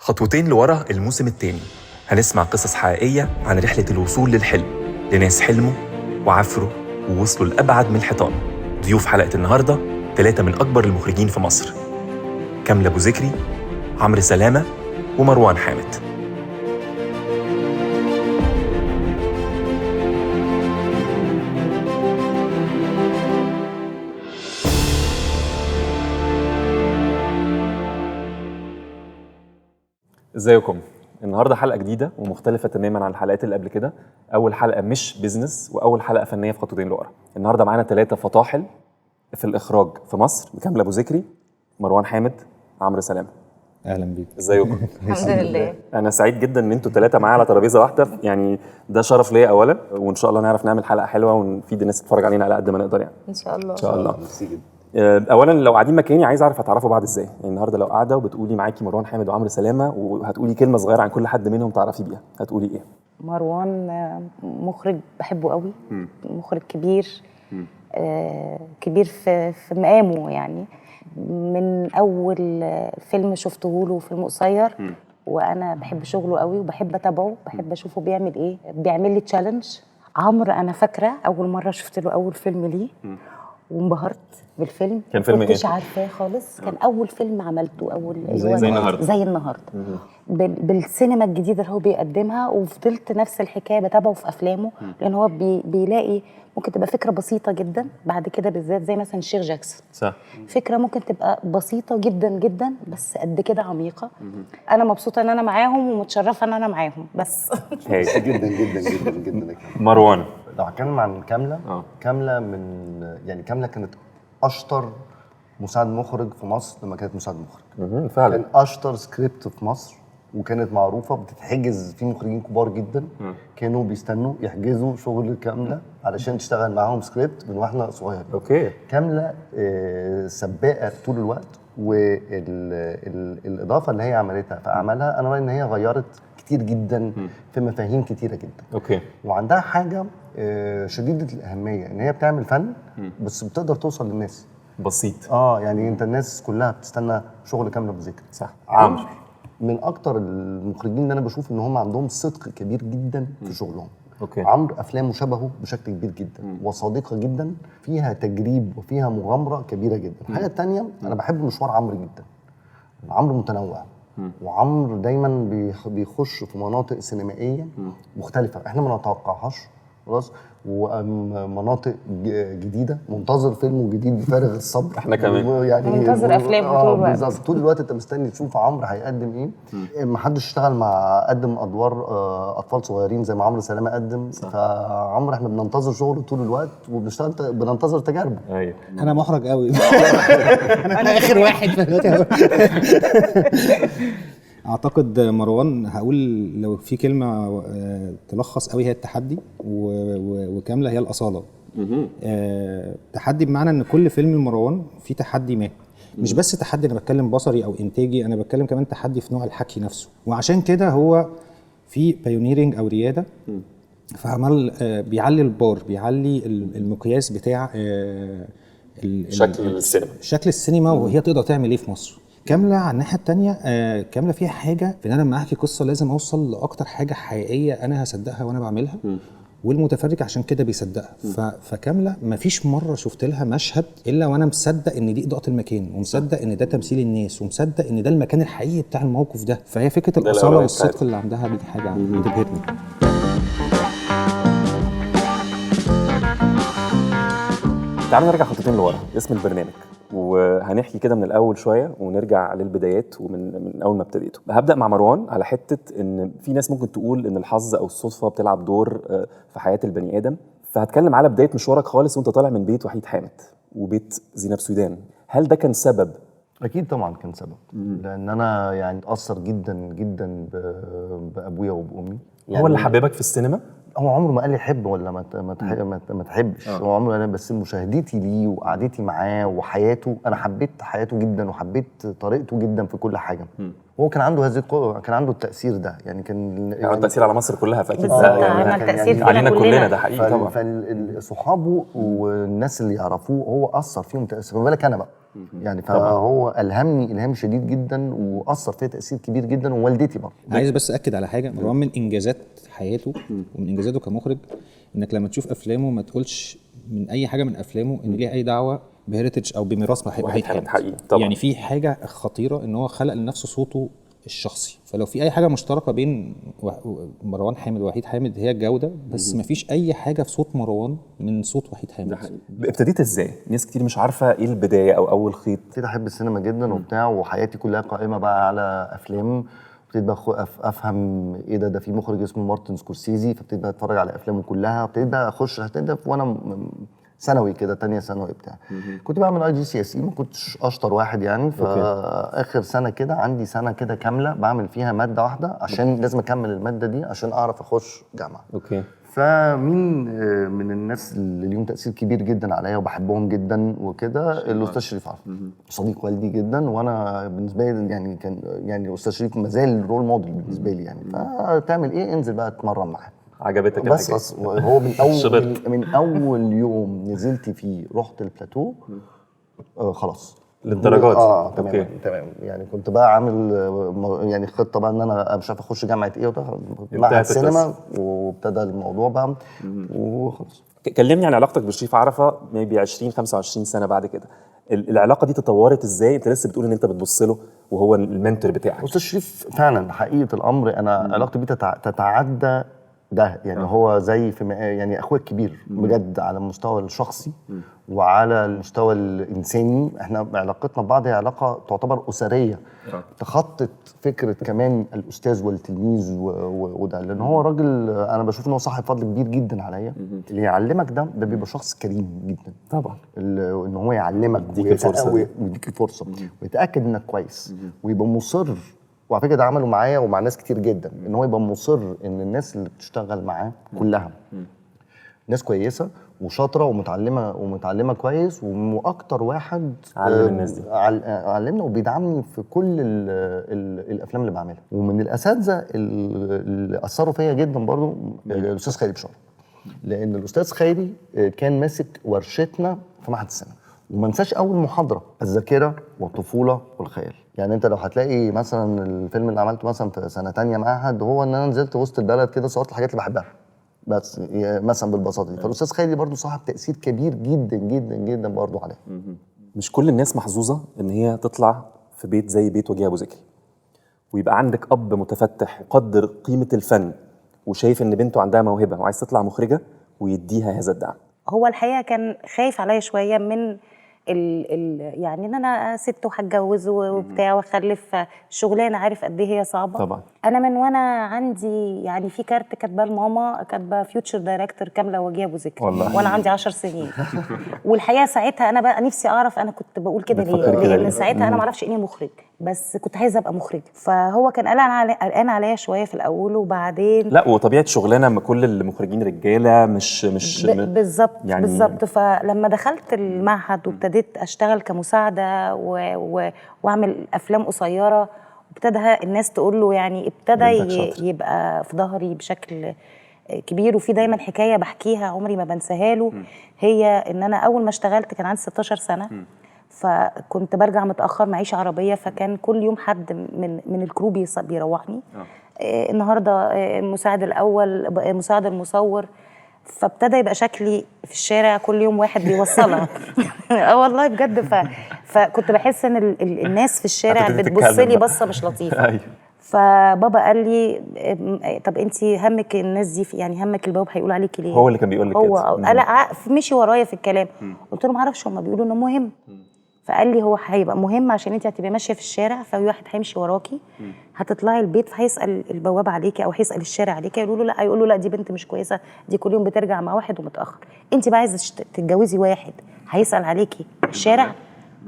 خطوتين لورا الموسم الثاني هنسمع قصص حقيقية عن رحلة الوصول للحلم لناس حلموا وعفروا ووصلوا لأبعد من الحيطان. ضيوف حلقة النهاردة 3 من أكبر المخرجين في مصر: كاملة أبو ذكري، عمرو سلامة، ومروان حامد. ازيكم؟ النهارده حلقه جديده ومختلفه تماما عن الحلقات اللي قبل كده. اول حلقه مش بيزنس واول حلقه فنيه في خطوتين لورا. النهارده معانا 3 فطاحل في الاخراج في مصر: كاملة ابو ذكري، مروان حامد، عمرو سلامة. اهلا بيك. ازيكم؟ الحمد لله. انا سعيد جدا ان انتوا 3 معايا على ترابيزه واحده، يعني ده شرف ليا اولا، وان شاء الله نعرف نعمل حلقه حلوه ونفيد الناس تتفرج علينا على قد ما نقدر يعني. ان شاء الله. ان شاء الله. اولا لو قاعدين مكاني عايز اعرف هتعرفوا بعض ازاي. يعني النهارده لو قاعده وبتقولي معاكي مروان حامد وعمرو سلامة وهتقولي كلمه صغيره عن كل حد منهم تعرفي بيها، هتقولي ايه؟ مروان مخرج بحبه قوي، مخرج كبير، كبير في مقامه يعني. من اول فيلم شفته له، فيلم قصير، وانا بحب شغله قوي وبحب اتابعه، بحب اشوفه بيعمل ايه، بيعمل لي تشالنج. عمرو انا فاكره اول مره شفت له اول فيلم ليه وانبهرت بالفيلم. كان فيلم ايه؟ كنتش عارفاه خالص. كان اول فيلم عملته، اول زي النهارده بالسينما الجديده اللي هو بيقدمها. وفضلت نفس الحكايه بتابعه في افلامه، لان هو بيلاقي ممكن تبقى فكره بسيطه جدا بعد كده، بالذات زي مثلا الشيخ جاكسون. صح. فكره ممكن تبقى بسيطه جدا جدا بس قد كده عميقه. انا مبسوطه ان انا معاهم ومتشرفه ان انا معاهم بس. جدا جدا جدا جدا. مروان، لو هتكلم عن كاملة، كاملة كاملة كانت اشطر مساعد مخرج في مصر لما كانت مساعد مخرج. فعلا كان اشطر سكريبت في مصر، وكانت معروفه بتتحجز في مخرجين كبار جدا. كانوا بيستنوا يحجزوا شغل كاملة علشان تشتغل معاهم سكريبت من واحنا صغيرين. اوكي. كاملة سباقه طول الوقت، والاضافه اللي هي عملتها في اعمالها انا رايي ان هي غيرت كتير جدا في مفاهيم كتيره جدا. اوكي. وعندها حاجه شديده الاهميه، ان هي بتعمل فن بس بتقدر توصل للناس بسيط. يعني انت الناس كلها بتستنى شغل كاملة أبو ذكري. صح. عمرو من اكتر المخرجين اللي انا بشوف ان هم عندهم صدق كبير جدا في شغلهم. اوكي. عمرو افلامه شبهه بشكل كبير جدا وصادقه جدا، فيها تجريب وفيها مغامره كبيره جدا. الحاجه الثانيه، انا بحب مشوار عمرو جدا. عمرو متنوع، وعمرو دايما بيخش في مناطق سينمائيه مختلفه احنا ما نتوقعهاش خلاص، ومناطق جديده. منتظر فيلمه جديد بفارغ الصبر. احنا كمان يعني منتظر افلامه طول الوقت. بالظبط، طول الوقت انت مستني تشوف عمرو هيقدم ايه. ما حدش اشتغل مع قدم ادوار اطفال صغيرين زي ما عمرو سلامة قدم. فعمرو احنا بننتظر شغله طول الوقت وبنشتغل بننتظر تجاربه. ايوه. انا محرج قوي. انا اخر واحد في اعتقد مروان. هقول لو في كلمه تلخص قوي هي التحدي، وكاملة هي الاصاله. تحدي بمعنى ان كل فيلم لمروان فيه تحدي ما، مش بس تحدي انا بتكلم بصري او انتاجي، انا بتكلم كمان تحدي في نوع الحكي نفسه. وعشان كده هو في بايونيرنج او رياده فعمل بيعلي البار، بيعلي المقياس بتاع شكل السينما وهي تقدر تعمل ايه في مصر. كاملة على الناحية التانية كاملة فيها حاجة في ان انا لما احكي قصة لازم اوصل لاكتر حاجة حقيقية انا هصدقها وانا بعملها، والمتفرج عشان كده بيصدقها. فكاملة مفيش مرة شفت لها مشهد الا وانا مصدق ان دي اضاءة المكان، ومصدق ان ده تمثيل الناس، ومصدق ان ده المكان الحقيقي بتاع الموقف ده. فهي فكرة الاصالة والصدق اللي عندها دي حاجة بتبهرني. تعالوا نرجع خطوتين لورا. اسم البرنامج وهنحكي كده من الاول شويه ونرجع للبدايات ومن اول ما ابتديته. هبدا مع مروان على حته ان في ناس ممكن تقول ان الحظ او الصدفه بتلعب دور في حياه البني ادم. فهتكلم على بدايه مشوارك خالص وانت طالع من بيت وحيد حامد وبيت زينب سويدان. هل ده كان سبب؟ اكيد طبعا كان سبب. لان انا يعني اتاثر جدا جدا بابويا وبامي. يعني هو اللي حببك في السينما؟ هو عمره ما قال لي حب ولا ما تحبش. هو عمره قال، بس مشاهدتي ليه وقعدتي معاه وحياته، انا حبيت حياته جدا وحبيت طريقته جدا في كل حاجه. هو كان عنده هذه القوه، كان عنده التاثير ده يعني، كان يعني التاثير على مصر كلها فاكيد بالظبط، ده عمل تأثير فينا علينا كلنا، كلنا. ده حقيقي طبعا. فصحابه والناس اللي يعرفوه هو اثر فيهم تاثير، ما بالك انا بقى يعني. فهو الهمني الهام شديد جدا واثر فيا تاثير كبير جدا، ووالدتي برضه. عايز بس اكد على حاجه، مروان من انجازات حياته ومن انجازاته كمخرج انك لما تشوف افلامه ما تقولش من اي حاجه من افلامه ان ليها اي دعوه بهيريتج او بميراث وحيد حامد. حقيقي طبعا. يعني في حاجه خطيره ان هو خلق لنفسه صوته الشخصي، فلو في اي حاجه مشتركه بين مروان حامد ووحيد حامد هي الجوده، بس ما فيش اي حاجه في صوت مروان من صوت وحيد حامد. ابتديت ازاي؟ ناس كتير مش عارفه ايه البدايه او اول خيط. ابتديت احب السينما جدا وبتاع، وحياتي كلها قائمه بقى على افلام. ابتديت بقى افهم ايه ده في مخرج اسمه مارتن سكورسيزي، فابتديت بقى اتفرج على افلامه كلها. ابتديت بقى اخش وانا ثانوي كده، تانية ثانوي بتاع. كنت بعمل IGCSE، ما كنتش اشطر واحد يعني. فاخر سنه كده عندي سنه كده كامله بعمل فيها ماده واحده، عشان لازم اكمل الماده دي عشان اعرف اخش جامعه. اوكي. فمين من الناس اللي ليهم تاثير كبير جدا عليا وبحبهم جدا وكده، الاستاذ شريف عرفة، صديق والدي جدا. وانا بالنسبه لي يعني كان يعني الاستاذ شريف ما زال رول موديل بالنسبه لي يعني. فتعمل ايه؟ انزل بقى اتمرن معاه. عجبتك بس هو من اول يوم نزلت فيه رحت البلاتو خلاص للدرجات. تمام تمام يعني. كنت بقى عامل يعني خطه بقى ان انا مش عارف اخش جامعه ايه مع السينما، وابتدى الموضوع بقى وخلاص. كلمني عن علاقتك بشريف عرفة ميبي 20 25 سنه بعد كده. العلاقه دي تطورت ازاي؟ انت لسه بتقول ان انت بتبص له وهو المنتور بتاعك. استاذ شريف فعلا حقيقه الامر انا علاقتي بيه تتعدى ده يعني. هو زي في يعني اخويا الكبير بجد، على المستوى الشخصي وعلى المستوى الانساني. احنا علاقتنا ببعض هي علاقه تعتبر اسريه، تخطت فكره كمان الاستاذ والتلميذ وده، لان هو راجل انا بشوف ان هو صاحب فضل كبير جدا عليا. اللي يعلمك ده بيبقى شخص كريم جدا طبعا، ان هو يعلمك ويديك الفرصه ويتاكد انك كويس ويبقى مصر. وعلى فكره ده عمله معايا ومع ناس كتير جدا، ان هو يبقى مصر ان الناس اللي بتشتغل معاه كلها ناس كويسه وشاطره ومتعلمه كويس. واكتر واحد علم الناس دي، علمنا وبيدعمني في كل الافلام اللي بعملها. ومن الاساتذه اللي اثروا فيا جدا برضو الاستاذ خيري بشار، لان الاستاذ خيري كان ماسك ورشتنا في معهد السينما. وما انساش اول محاضره، الذاكره والطفوله والخيال. يعني انت لو هتلاقي مثلا الفيلم اللي عملته مثلا في سنه تانية معهد، هو ان انا نزلت وسط البلد كده صورت الحاجات اللي بحبها بس مثلا بالبساطه دي. فالاستاذ خيري برضو صاحب تاثير كبير جدا جدا جدا برضو عليه. مش كل الناس محظوظه ان هي تطلع في بيت زي بيت وجيه ابو زكي، ويبقى عندك اب متفتح يقدر قيمه الفن وشايف ان بنته عندها موهبه وعايز تطلع مخرجه ويديها هذا الدعم. هو الحقيقه كان خايف عليا شويه من يعني ان انا ست وهتجوز وبتاع واخلف، شغلانه عارف قد ايه هي صعبه. طبعا انا من وانا عندي يعني في كارت كاتبه لماما، كاتبه فيوتشر دايركتور كامله وجيه ابو زكي وانا عندي 10 سنين. والحقيقه ساعتها انا بقى نفسي اعرف انا كنت بقول كده ليه، لان ساعتها انا ما اعرفش ايه مخرج، بس كنت عايزه ابقى مخرج. فهو كان قلقان عليا شويه في الاول، وبعدين لا وطبيعه شغلانه ما كل المخرجين رجاله مش بالظبط يعني بالظبط. فلما دخلت المعهد وابتديت اشتغل كمساعده واعمل افلام قصيره، ابتدى الناس تقول له يعني ابتدى يبقى في ظهري بشكل كبير. وفي دايما حكايه بحكيها عمري ما بنساها له، هي ان انا اول ما اشتغلت كان عندي 16 سنه، فكنت برجع متاخر معيش عربيه، فكان كل يوم حد من الكرو بيروحني. النهارده مساعد الاول، مساعد المصور، فابتدى يبقى شكلي في الشارع كل يوم واحد بيوصلها. والله بجد. فكنت بحس ان الناس في الشارع بتبص لي بصه مش لطيفه. أيوه. فبابا قال لي طب انت همك الناس دي يعني همك الباب هيقول عليكي ليه؟ هو اللي كان بيقول لك هو كده. قال مشي ورايا في الكلام. قلت له ما اعرفش، هم بيقولوا انه مهم. فقال لي هو هيبقى مهم عشان انت هتبقي ماشيه في الشارع، ففي واحد هيمشي وراكي، هتطلعي البيت فهيسال البواب عليكي او هيسال الشارع عليكي، يقولوا له لا، يقولوا لا دي بنت مش كويسه، دي كل يوم بترجع مع واحد ومتاخر، انت بقى عايزه تتجوزي واحد هيسال عليكي الشارع.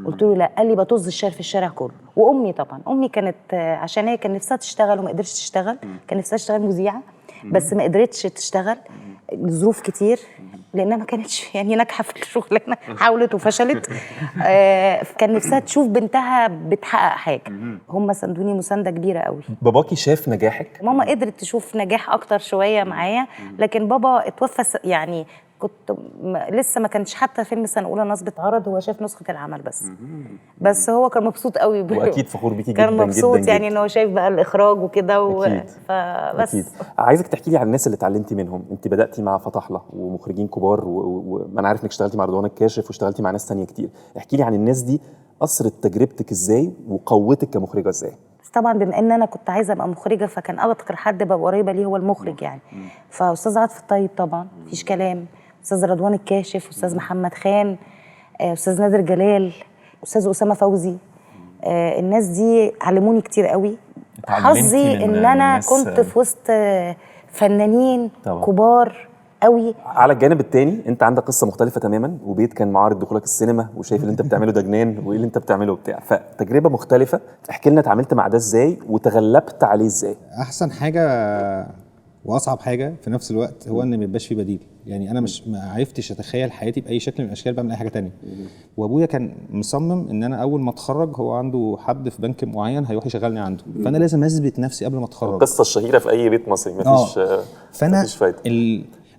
قلت له لا. قال لي بطز الشارع في الشارع كله. وامي طبعا، امي كانت عشان هي كان نفسها تشتغل وما قدرتش تشتغل، كان نفسها تشتغل مذيعه بس ما قدرتش تشتغل لظروف كتير. لانها ما كانتش يعني ناجحه في الشغلانه، حاولت وفشلت. كان نفسها تشوف بنتها بتحقق حاجه. هم ساندوني مسانده كبيره قوي. باباكي شاف نجاحك؟ ماما قدرت تشوف نجاح اكتر شويه معايا، لكن بابا اتوفى يعني كنت لسه ما كانش حتى فيلم سنه اولى نصب اتعرض، هو شاف نسخه العمل بس هو كان مبسوط قوي واكيد فخور بيكي جدا كان مبسوط جدا يعني ان هو شايف بقى الاخراج وكده أكيد. فبس أكيد. عايزك تحكي لي عن الناس اللي اتعلمتي منهم. انت بداتي مع فتح الله ومخرجين كبار وانا عارف انك اشتغلتي مع رضوان الكاشف واشتغلتي مع ناس تانية كتير. احكي لي عن الناس دي، اثرت تجربتك ازاي وقوتك كمخرجه ازاي؟ بس طبعا بما ان انا كنت عايزه ابقى مخرجه، فكان اكتر حد ببقى قريبه ليه هو المخرج يعني. فاستاذ عاطف الطيب طبعا مفيش كلام، استاذ رضوان الكاشف، استاذ محمد خان، استاذ نادر جلال، استاذ اسامه فوزي. الناس دي علموني كتير قوي. حظي ان انا كنت في وسط فنانين طبعا كبار قوي. على الجانب التاني انت عندك قصه مختلفه تماما، وبيت كان معارض دخولك السينما وشايف اللي انت بتعمله ده جنان وايه اللي انت بتعمله وبتاع، فتجربه مختلفه. احكي لنا اتعاملت مع ده ازاي وتغلبت عليه ازاي؟ احسن حاجه واصعب حاجه في نفس الوقت هو ان ما يبقاش في بديل. يعني انا مش ما عرفتش اتخيل حياتي باي شكل من الاشكال بعمل اي حاجه تانية. وابويا كان مصمم ان انا اول ما اتخرج هو عنده حد في بنك معين هيروح يشغلني عنده، فانا لازم اثبت نفسي قبل ما اتخرج. القصه الشهيره في اي بيت مصري مفيش فانا مفيش فايده.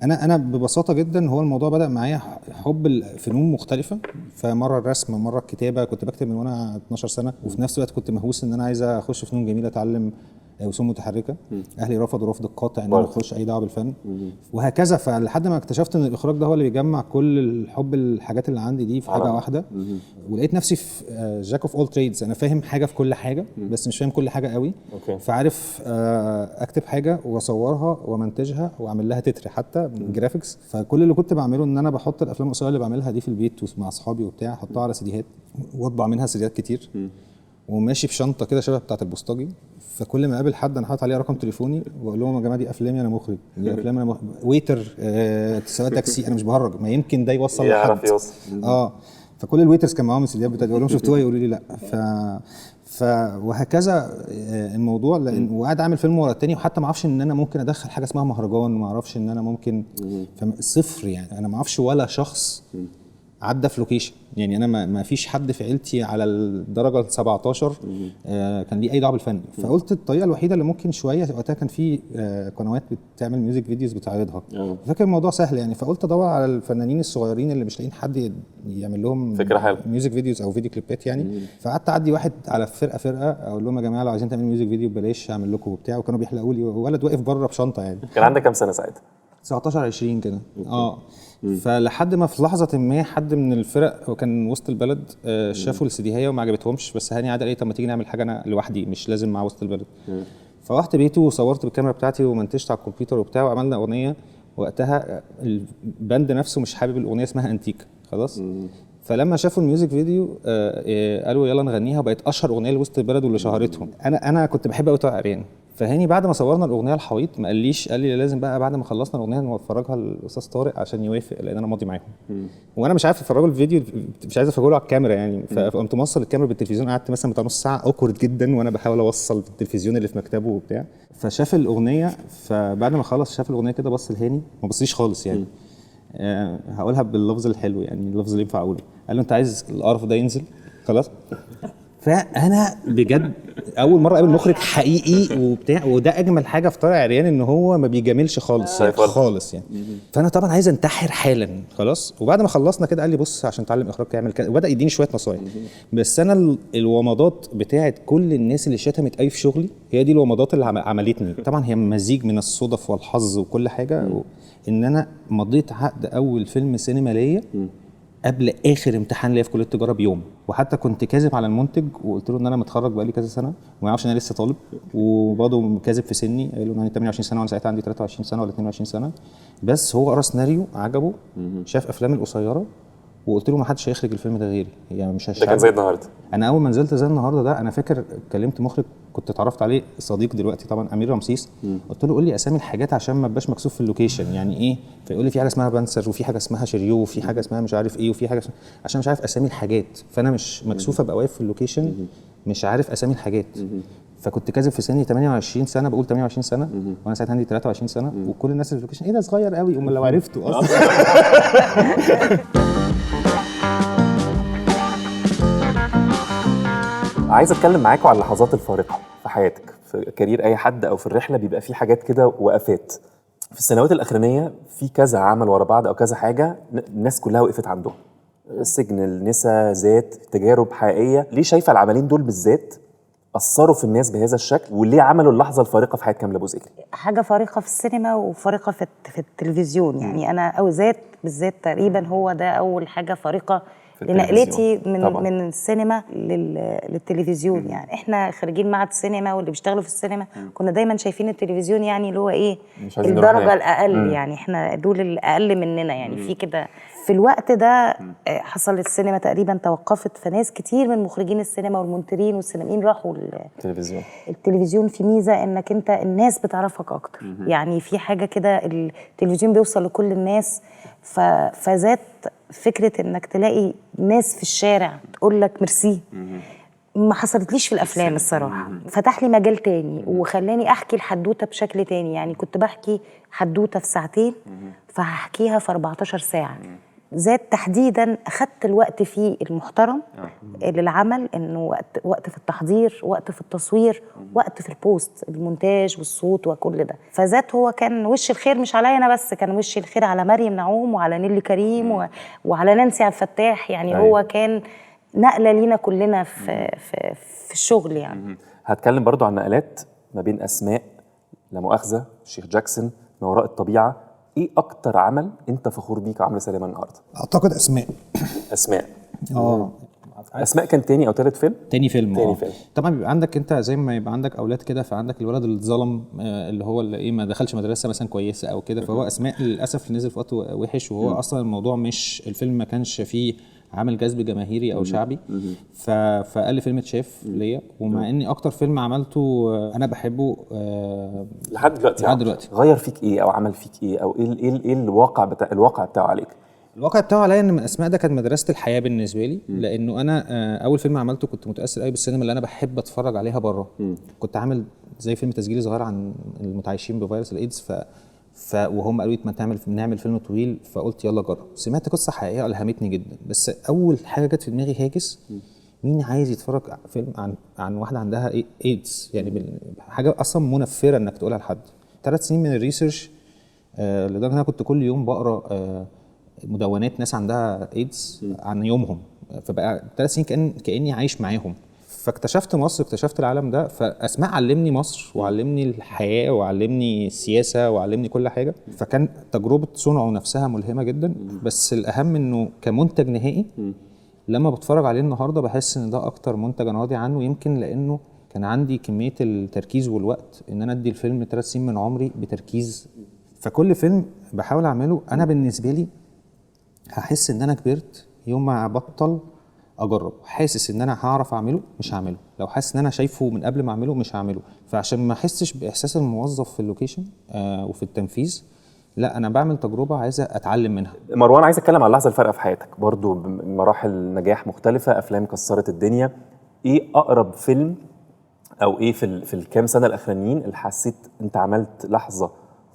انا ببساطه جدا هو الموضوع بدا معايا حب الفنون مختلفه. فمره الرسم، مره الكتابه. كنت بكتب من وانا 12 سنه، وفي نفس الوقت كنت مهووس ان انا عايز اخش فنون جميله، اتعلم رسوم متحركه. اهلي رفضوا رفض القاطع ان انا اخش اي دعوه بالفن وهكذا. فلحد ما اكتشفت ان الاخراج ده هو اللي بيجمع كل الحب الحاجات اللي عندي دي في حاجه واحده. ولقيت نفسي في جاك اوف اول تريدز. انا فاهم حاجه في كل حاجه بس مش فاهم كل حاجه قوي. فعارف اكتب حاجه واصورها ومنتجها واعمل لها تتر حتى جرافيكس. فكل اللي كنت بعمله ان انا بحط الافلام القصيره اللي بعملها دي في البيت مع اصحابي وبتاع، احطها على سيديهات واطبع منها سيديهات كتير وماشي بشنطه كده شبه بتاعه البوسطجي. فكل ما اقابل حد انا حاطط عليها رقم تليفوني واقول لهم يا جماعه دي افلامي انا مخرج، دي افلامي انا ويتر، سواق تاكسي. انا مش بهرج، ما يمكن ده يوصل لحد يعرف يوصل. فكل الويترز كان معاهم السيديات بتاعتي، اقول لهم شفتوها يقولوا لي لا. وهكذا الموضوع. لان وقاعد اعمل فيلم ورا التاني وحتى ما اعرفش ان انا ممكن ادخل حاجه اسمها مهرجان، ما اعرفش ان انا ممكن صفر. يعني انا ما اعرفش ولا شخص عدى في لوكيشن. يعني انا ما فيش حد في عيلتي على الدرجه ال 17 كان ليه اي دعوه بالفن. فقلت الطريقه الوحيده اللي ممكن شويه، وقتها كان في قنوات بتعمل ميوزك فيديوز بتعرضها. فاكر الموضوع سهل يعني. فقلت ادور على الفنانين الصغيرين اللي مش لاقيين حد يعمل لهم فكره حلوه ميوزك فيديوز او فيديو كليبات يعني. فقعدت اعدي واحد على فرقه اقول لهم يا جماعه لو عايزين تعملوا ميوزك فيديو ببلاش هعمل لكم وبتاع. وكانوا بيحلقوا لي ولد واقف بره بشنطه يعني. كان عندك كام سنه ساعتها؟ 19 20 كده. فلحد ما في لحظه ما حد من الفرق وكان وسط البلد شافوا السيديهايه وما عجبتهمش، بس هاني عادل قال لي طب ما تيجي نعمل حاجه انا لوحدي مش لازم مع وسط البلد. فروحت بيته وصورت بالكاميرا بتاعتي ومنتجت على الكمبيوتر وبتاع وعملنا اغنيه. وقتها الباند نفسه مش حابب الاغنيه، اسمها انتيكا خلاص. فلما شافوا الميوزك فيديو قالوا يلا نغنيها، وبقت اشهر اغنيه لوسط البلد واللي شهرتهم. انا كنت بحب قوي طارق عريان. فهاني بعد ما صورنا الاغنيه الحويط ما قاليش، قال لي لازم بقى بعد ما خلصنا الاغنيه نفرجها للاستاذ طارق عشان يوافق، لان انا ماضي معاهم. وانا مش عارف افرجه الفيديو، مش عايز افرجه على الكاميرا يعني. فقمت موصل الكاميرا بالتلفزيون، قعدت مثلا بتاع نص ساعه اوكورد جدا وانا بحاول اوصل التلفزيون اللي في مكتبه وبتاع. فشاف الاغنيه، فبعد ما خلص شاف الاغنيه كده بص لهاني، ما بصليش خالص يعني. هقولها باللفظ الحلو يعني، اللفظ اللي ينفع اقوله. قال له انت عايز القرف ده ينزل خلاص. فانا بجد اول مره اقابل مخرج حقيقي وبتاع. وده اجمل حاجه في طارق عريان ان هو ما بيجاملش خالص يعني خالص يعني. فانا طبعا عايز انتحر حالا خلاص. وبعد ما خلصنا كده قال لي بص عشان تعلم اخراج تعمل كده، وبدا يديني شويه نصايح. بس انا الومضات بتاعت كل الناس اللي شتمت اي في شغلي هي دي الومضات اللي عملتني. طبعا هي مزيج من الصدف والحظ وكل حاجه. ان انا مضيت عقد اول فيلم سينما ليا قبل اخر امتحان ليا في كليه التجاره بيوم. وحتى كنت كاذب على المنتج وقلت له ان انا متخرج بقالي كذا سنه وما يعرفش ان انا لسه طالب. وبرضه كاذب في سني، قال له ان انا 28 سنه وانا ساعتها عندي 23 سنه ولا 22 سنه. بس هو قرا سيناريو عجبه، شاف افلامي القصيره وقلت له ما حدش هيخرج الفيلم ده غيري يعني. مش ده كان زي النهارده. انا اول ما نزلت زي النهارده ده انا فاكر كلمت مخرج كنت اتعرفت عليه صديق دلوقتي طبعا، امير رمسيس. قلت له قول لي اسامي الحاجات عشان ما ابقاش مكسوف في اللوكيشن يعني ايه. فيقول لي في حاجه اسمها بنسر وفي حاجه اسمها شريو وفي حاجه اسمها مش عارف ايه وفي حاجه عشان مش عارف اسامي الحاجات. فانا مش مكسوف ابقى واقف في اللوكيشن مش عارف اسامي الحاجات. فكنت كاذب في سني 28 سنه، بقول 28 سنه وانا ساعتها عندي 23 سنه، وكل الناس اللي في اللوكيشن ايه ده صغير قوي، امال لو عرفته اصلا. عايز اتكلم معاكم على اللحظات الفارقه في حياتك، في كارير اي حد او في الرحله بيبقى في حاجات كده وقفات. في السنوات الاخرانيه في كذا عمل ورا بعض او كذا حاجه الناس كلها وقفت عندهم، السجن، النساء، ذات، تجارب حقيقيه. ليه شايفه العملين دول بالذات اثروا في الناس بهذا الشكل، وليه عملوا اللحظه الفارقه في حياه كامله ابو ذكري؟ حاجه فارقه في السينما وفارقه في التلفزيون. يعني انا او ذات بالذات تقريبا هو ده اول حاجه فارقه لنقلتي من السينما للتلفزيون. يعني احنا خريجين معهد السينما واللي بيشتغلوا في السينما كنا دايما شايفين التلفزيون يعني اللي هو ايه الدرجه الاقل، يعني احنا دول الاقل مننا يعني في كده. في الوقت ده حصل السينما تقريبا توقفت، فناس كتير من مخرجين السينما والمنتجين والسينمائيين راحوا التلفزيون. في ميزه انك انت الناس بتعرفك اكتر، يعني في حاجه كده التلفزيون بيوصل لكل الناس، فذات فكره انك تلاقي ناس في الشارع تقول لك ميرسي ما حصلتليش في الافلام الصراحه. فتح لي مجال تاني وخلاني احكي الحدوته بشكل تاني. يعني كنت بحكي حدوته في ساعتين فهحكيها في 14 ساعه. ذات تحديدا اخدت الوقت فيه المحترم للعمل، انه وقت في التحضير، وقت في التصوير، وقت في البوست المونتاج والصوت وكل ده. فذات هو كان وش الخير مش عليا انا بس، كان وش الخير على مريم نعوم وعلى نيلي كريم وعلى نانسي عبد الفتاح. يعني هو كان نقله لينا كلنا في الشغل. يعني هتكلم برضو عن نقلات ما بين اسماء، لا مؤاخذه، الشيخ جاكسون، ما وراء الطبيعه. ايه اكتر عمل انت فخور بيك عمرو سليمان النهارده؟ اعتقد اسماء. اسماء كان تاني او تالت فيلم؟ تاني فيلم. طبعا بيبقى عندك انت زي ما يبقى عندك اولاد كده، فعندك الولد اللي اتظلم، اللي هو اللي ايه ما دخلش مدرسه مثلا كويسه او كده. فهو اسماء للاسف نزل في وقت وحش، وهو اصلا الموضوع مش الفيلم ما كانش فيه عامل جذب جماهيري او شعبي، فقال فيلم اتشاف ليا. ومع اني اكتر فيلم عملته انا بحبه لحد دلوقتي غير فيك ايه او عمل فيك ايه او ايه الواقع بتاعه عليك؟ الواقع بتاعه عليا ان من اسماء ده كانت مدرسه الحياه بالنسبه لي، لانه انا اول فيلم عملته كنت متاثر قوي بالسينما اللي انا بحب اتفرج عليها بره. كنت عامل زي فيلم تسجيلي صغير عن المتعايشين بفيروس الايدز، وهم قالوا لي ما نعمل فيلم طويل، فقلت يلا جرب. سمعت قصه حقيقيه الهمتني جدا، بس اول حاجه جت في دماغي هاجس، مين عايز يتفرج فيلم عن واحده عندها ايدز؟ يعني حاجه اصلا منفره انك تقولها لحد. 3 سنين من الريسيرش، لدرجه ان انا كنت كل يوم بقرا مدونات ناس عندها ايدز عن يومهم، فبقى 3 سنين كاني عايش معاهم. فاكتشفت مصر، اكتشفت العالم ده. فاسماء علمني مصر وعلمني الحياه وعلمني السياسه وعلمني كل حاجه. فكان تجربه صنعه نفسها ملهمه جدا، بس الاهم انه كمنتج نهائي لما بتفرج عليه النهارده بحس ان ده اكتر منتج انا راضي عنه. يمكن لانه كان عندي كميه التركيز والوقت ان انا ادي الفيلم 3 سنين من عمري بتركيز. فكل فيلم بحاول اعمله انا بالنسبه لي هحس ان انا كبرت يوم ما ابطل اجرب. حاسس ان انا هعرف اعمله مش هعمله، لو حاسس ان انا شايفه من قبل ما اعمله مش هعمله. فعشان ما احسش باحساس الموظف في اللوكيشن وفي التنفيذ، لا انا بعمل تجربه عايزه اتعلم منها. مروان، عايز اتكلم عن اللحظه الفارقه في حياتك برضو بمراحل نجاح مختلفه، افلام كسرت الدنيا. ايه اقرب فيلم او ايه في الكام سنه الاخرانيين اللي حسيت انت عملت لحظه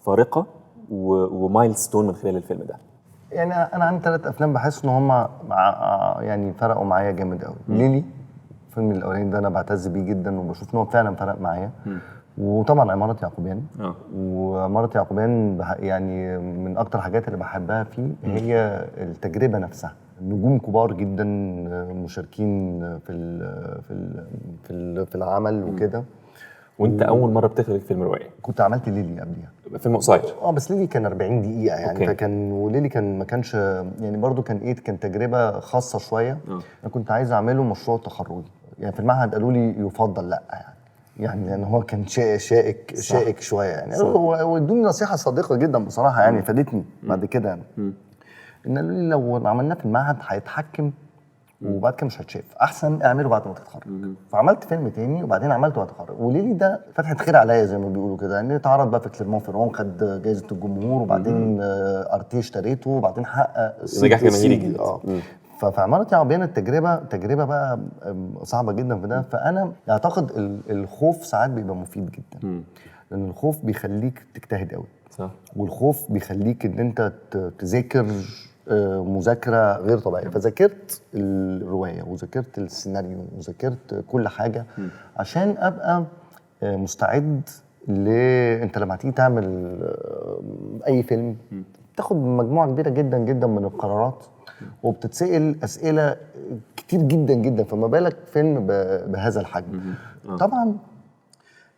فارقه ومايلستون من خلال الفيلم ده؟ يعني انا عندي 3 افلام بحس ان هم يعني فرقوا معايا جامد قوي. ليلي الفيلم الاولاني ده انا بعتز بيه جدا وبشوف ان هو فعلا فرق معايا. وطبعا عمارة يعقوبيان. وعمارة يعقوبيان يعني من اكتر الحاجات اللي بحبها فيه هي التجربه نفسها. نجوم كبار جدا مشاركين في العمل وكده. وانت اول مره بتخرج فيلم روائي؟ كنت عملت ليلي قبليها فيلم قصير. بس ليلي كان 40 دقيقه يعني. فكان وليلي ما كانش يعني برضو كان تجربه خاصه شويه. انا كنت عايز اعمله مشروع تخرجي. يعني في المعهد قالوا لي يفضل لا يعني لان هو كان شائك شويه يعني. وادوني نصيحه صادقه جدا بصراحه يعني فادتني بعد كده يعني. ان قالوا لي لو عملناه في المعهد هيتحكم وبعد كده مش هتشاف، احسن اعمله بعد ما تتخرج. فعملت فيلم تاني وبعدين عملته بعد التخرج. وليلي ده فتحه خير عليا زي ما بيقولوا كده يعني. اتعرض بقى في كليرمون فيرون، خد جائزه الجمهور، وبعدين ارتيه اشتريته، وبعدين حقق نجاح جماهيري جدا. ففي عمارة يعقوبيان تجربه بقى صعبه جدا في ده. فانا اعتقد الخوف ساعات بيبقى مفيد جدا، لان الخوف بيخليك تجتهد قوي، صح. والخوف بيخليك ان انت تذاكر مذاكره غير طبيعيه. فذاكرت الروايه وذاكرت السيناريو وذاكرت كل حاجه عشان ابقى مستعد انت لما تيجي تعمل اي فيلم بتاخد مجموعه كبيره جدا جدا من القرارات، وبتتسأل اسئله كتير جدا جدا، فما بالك فيلم بهذا الحجم. طبعا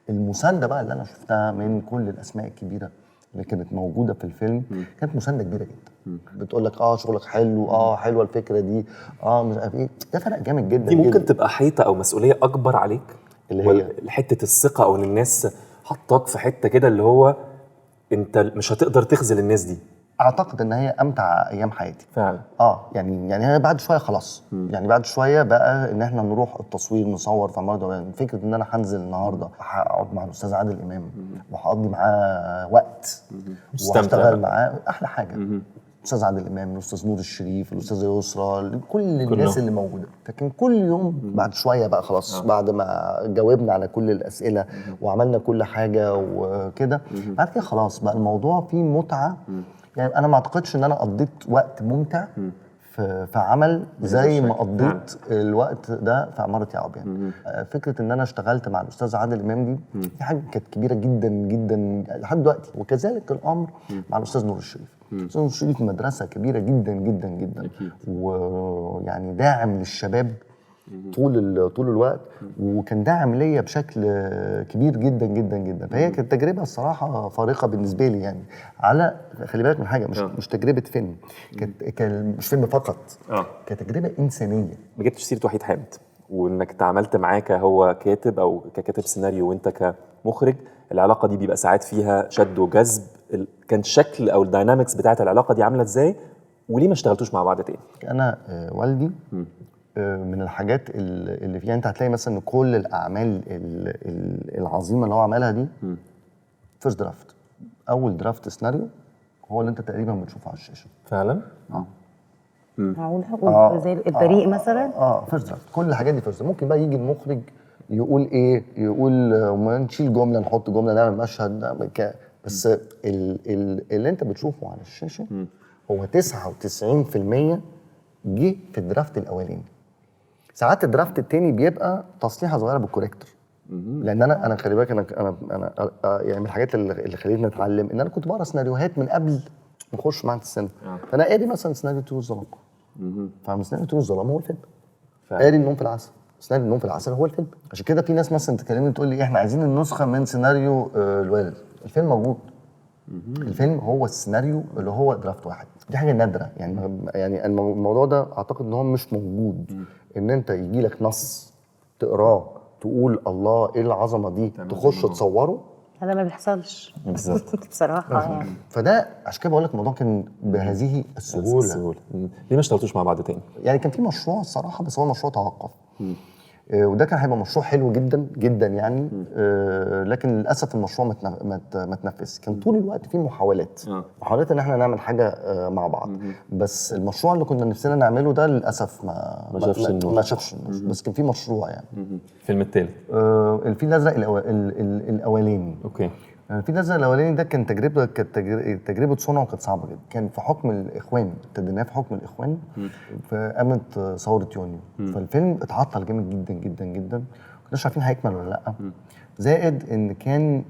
المسانده بقى اللي انا شفتها من كل الاسماء الكبيره اللي كانت موجوده في الفيلم كانت مسانده كبيره جدا. بتقول لك شغلك حلو، حلوه الفكره دي، مش عارف ايه. ده فرق جامد جدا. دي ممكن جداً. تبقى حيطه او مسؤوليه اكبر عليك، اللي هي حته الثقه، او ان الناس حطاك في حته كده اللي هو انت مش هتقدر تخذل الناس دي. اعتقد ان هي امتع ايام حياتي فعلا. يعني هي بعد شويه خلاص. يعني بعد شويه بقى ان احنا نروح التصوير نصور في عمارة يعقوبيان. فكره ان انا هنزل النهارده هقعد مع الاستاذ عادل امام وهقضي معاه وقت وهشتغل معاه، احلى حاجه. الاستاذ عادل امام، الاستاذ نور الشريف، الاستاذه يسرا، كل الناس اللي موجوده. لكن كل يوم بعد شويه بقى خلاص، بعد ما جاوبنا على كل الاسئله وعملنا كل حاجه وكده، بعد كده خلاص بقى الموضوع فيه متعه. يعني انا ما اعتقدش ان انا قضيت وقت ممتع في عمل زي ما قضيت الوقت ده في عمارة يعقوبيان. فكره ان انا اشتغلت مع الاستاذ عادل امام دي حاجه كانت كبيره جدا جدا لحد دلوقتي، وكذلك الامر مع الاستاذ نور الشريف. الاستاذ نور الشريف مدرسه كبيره جدا جدا جدا، ويعني داعم للشباب طول الوقت، وكان داعم ليا بشكل كبير جدا جدا جدا. فهي كانت تجربه الصراحه فارقه بالنسبه لي. يعني على خلي بالك من حاجه، مش تجربه فيلم، كان مش فيلم فقط، كانت تجربه انسانيه. ما جبتش سيره وحيد حامد، وانك تعاملت معاه كهو كاتب او ككاتب سيناريو وانت كمخرج، العلاقه دي بيبقى ساعات فيها شد وجذب. كان الشكل او الداينامكس بتاعت العلاقه دي عامله ازاي، وليه ما اشتغلتوش مع بعض تاني؟ انا والدي من الحاجات اللي فيها انت هتلاقي مثلا ان كل الاعمال العظيمه اللي هو عملها دي فيرست درافت، اول درافت سيناريو هو اللي انت تقريبا بتشوفه على الشاشه فعلا. معقوله زي البريء مثلا. فيرست درافت، كل الحاجات دي فيرست. ممكن بقى يجي المخرج يقول يقول نشيل جمله نحط جمله نعمل مشهد بس اللي انت بتشوفه على الشاشه هو 99% جه في الدرافت الاولاني. ساعات الدرافت التاني بيبقى تصليحه صغيره بالكوريكتور، لان انا خلي بالك انا يعني من الحاجات اللي خلتني اتعلم ان انا كنت بقرا سيناريوهات من قبل ما اخش معهد السينما. فانا قاري مثلا سيناريو طيور الظلام، فسيناريو طيور الظلام هو الفيلم. قاري النوم في العسل، سيناريو النوم في العسل هو الفيلم. عشان كده في ناس مثلا تكلمني تقول لي احنا عايزين النسخه من سيناريو الوالد. الفيلم موجود، الفيلم هو السيناريو اللي هو درافت واحد. دي حاجه نادره يعني الموضوع ده اعتقد ان هو مش موجود، ان انت يجي لك نص تقراه تقول الله ايه العظمه دي، تخش تصوره. هذا ما بيحصلش بالظبط بصراحه يعني. فده عشان كده بقول لك الموضوع كان بهذه السهوله. ليه ما اشتغلتوش مع بعض تاني؟ يعني كان في مشروع الصراحه، بس هو المشروع توقف. وده كان هيبقى مشروع حلو جدا جدا يعني. لكن للاسف المشروع ما تنفذش. كان طول الوقت في محاولات ان احنا نعمل حاجه مع بعض. بس المشروع اللي كنا نفسنا نعمله ده للاسف ما شافش النور. بس كان في مشروع يعني. الفيلم الثالث الفيل الازرق الاولاني. اوكي. الفيل الازرق الاولاني ده كانت تجربه صنع، وكانت صعبه جدا. كان في حكم الاخوان، ابتديناه في حكم الاخوان في قامت ثوره يونيو. فالفيلم اتعطل جامد جدا جدا جدا، ما كناش عارفين هيكمل ولا لا. زائد ان كان